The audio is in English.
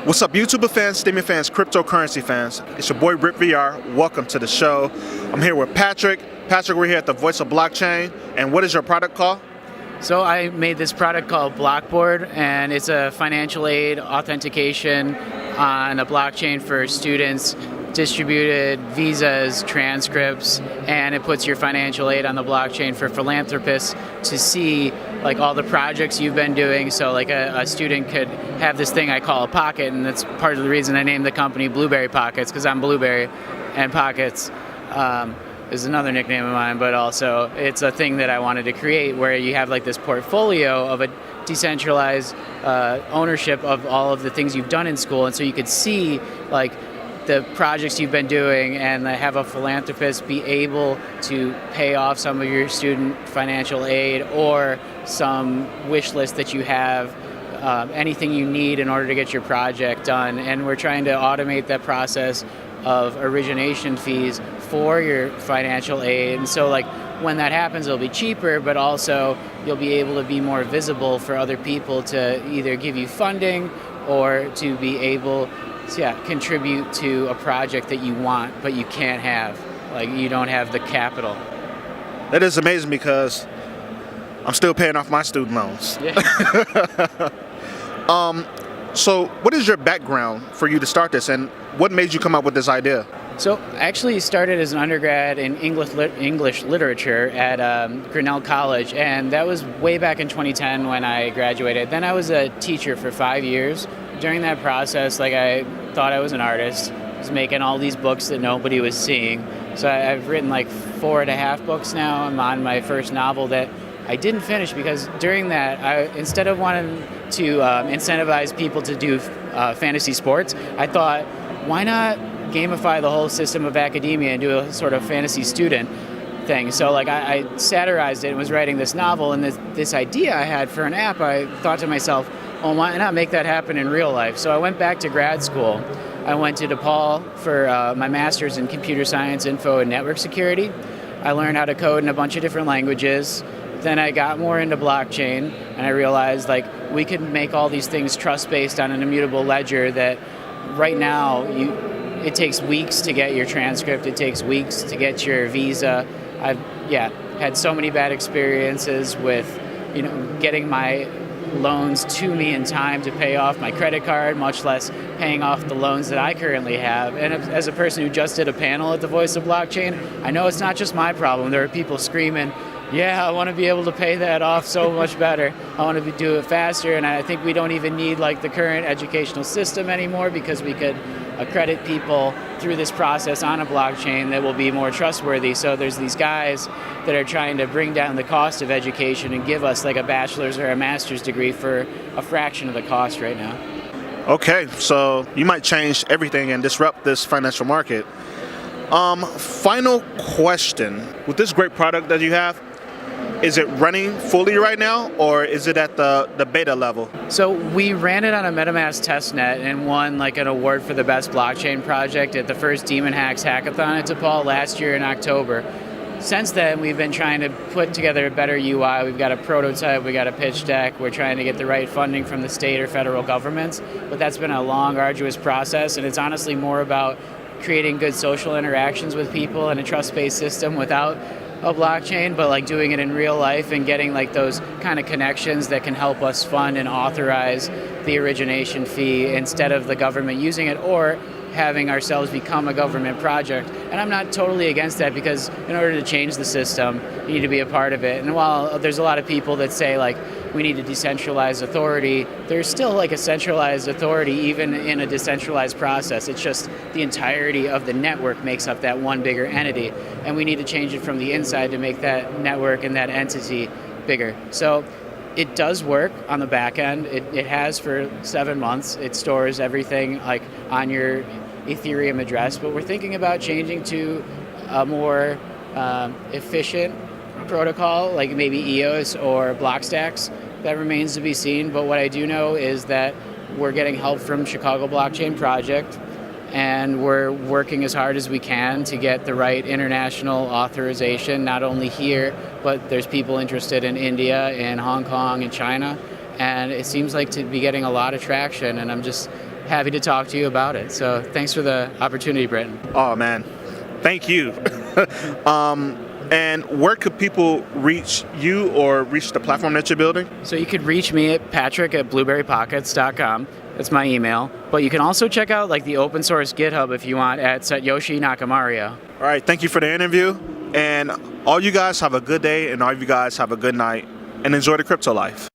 What's up, YouTuber fans, streaming fans, cryptocurrency fans? It's your boy Rip VR. Welcome to the show. I'm here with Patrick. Patrick, we're here at the Voice of Blockchain. And what is your product called? So I made this product called Blockboard, and it's a financial aid authentication on a blockchain for students, distributed visas, transcripts, and it puts your financial aid on the blockchain for philanthropists to see like all the projects you've been doing. So like a student could have this thing I call a pocket, and that's part of the reason I named the company Blueberry Pockets, because I'm Blueberry, and Pockets is another nickname of mine, but also it's a thing that I wanted to create where you have like this portfolio of a decentralized ownership of all of the things you've done in school, and so you could see like the projects you've been doing and have a philanthropist be able to pay off some of your student financial aid or some wish list that you have, anything you need in order to get your project done. And we're trying to automate that process of origination fees for your financial aid. And so like when that happens, it'll be cheaper, but also you'll be able to be more visible for other people to either give you funding or to be able to contribute to a project that you want, but you can't have. Like you don't have the capital. That is amazing because I'm still paying off my student loans. Yeah. So what is your background for you to start this, and what made you come up with this idea? So I actually started as an undergrad in English literature at Grinnell College, and that was way back in 2010 when I graduated. Then I was a teacher for 5 years. During that process, like I thought I was an artist. I was making all these books that nobody was seeing. So I've written like 4.5 books now. I'm on my first novel that I didn't finish because during that, instead of wanting to incentivize people to do fantasy sports, I thought, why not gamify the whole system of academia and do a sort of fantasy student thing? So like I satirized it and was writing this novel, and this idea I had for an app, I thought to myself, well, why not make that happen in real life? So I went back to grad school. I went to DePaul for my master's in computer science, info, and network security. I learned how to code in a bunch of different languages. Then I got more into blockchain, and I realized like we could make all these things trust-based on an immutable ledger that right now it takes weeks to get your transcript. It takes weeks to get your visa. I've had so many bad experiences with getting my loans to me in time to pay off my credit card, much less paying off the loans that I currently have. And as a person who just did a panel at the Voice of Blockchain, I know it's not just my problem. There are people screaming, yeah, I want to be able to pay that off so much better. I want to do it faster, and I think we don't even need like the current educational system anymore because we could accredit people through this process on a blockchain that will be more trustworthy. So there's these guys that are trying to bring down the cost of education and give us like a bachelor's or a master's degree for a fraction of the cost right now. Okay, so you might change everything and disrupt this financial market. Final question. With this great product that you have, is it running fully right now, or is it at the beta level? So we ran it on a MetaMask testnet and won like an award for the best blockchain project at the first Demon Hacks hackathon at DePaul last year in October. Since then, we've been trying to put together a better UI. We've got a prototype, we got a pitch deck. We're trying to get the right funding from the state or federal governments, but that's been a long, arduous process, and it's honestly more about creating good social interactions with people and a trust-based system without a blockchain, but like doing it in real life and getting like those kind of connections that can help us fund and authorize the origination fee instead of the government using it or having ourselves become a government project. And I'm not totally against that because in order to change the system, you need to be a part of it. And while there's a lot of people that say like we need a decentralized authority, there's still like a centralized authority even in a decentralized process. It's just the entirety of the network makes up that one bigger entity, and we need to change it from the inside to make that network and that entity bigger. So it does work on the back end. It has for 7 months. It stores everything like on your Ethereum address, but we're thinking about changing to a more efficient protocol, like maybe EOS or Blockstacks. That remains to be seen, but what I do know is that we're getting help from Chicago Blockchain Project, and we're working as hard as we can to get the right international authorization, not only here, but there's people interested in India, in Hong Kong, and China, and it seems like to be getting a lot of traction, and I'm just happy to talk to you about it. So thanks for the opportunity, Britton. Oh man, thank you. And where could people reach you or reach the platform that you're building? So you could reach me at patrick@blueberrypockets.com. That's my email. But you can also check out like the open source GitHub if you want at Satoshi Nakamario. All right, thank you for the interview. And all you guys have a good day, and all of you guys have a good night, and enjoy the crypto life.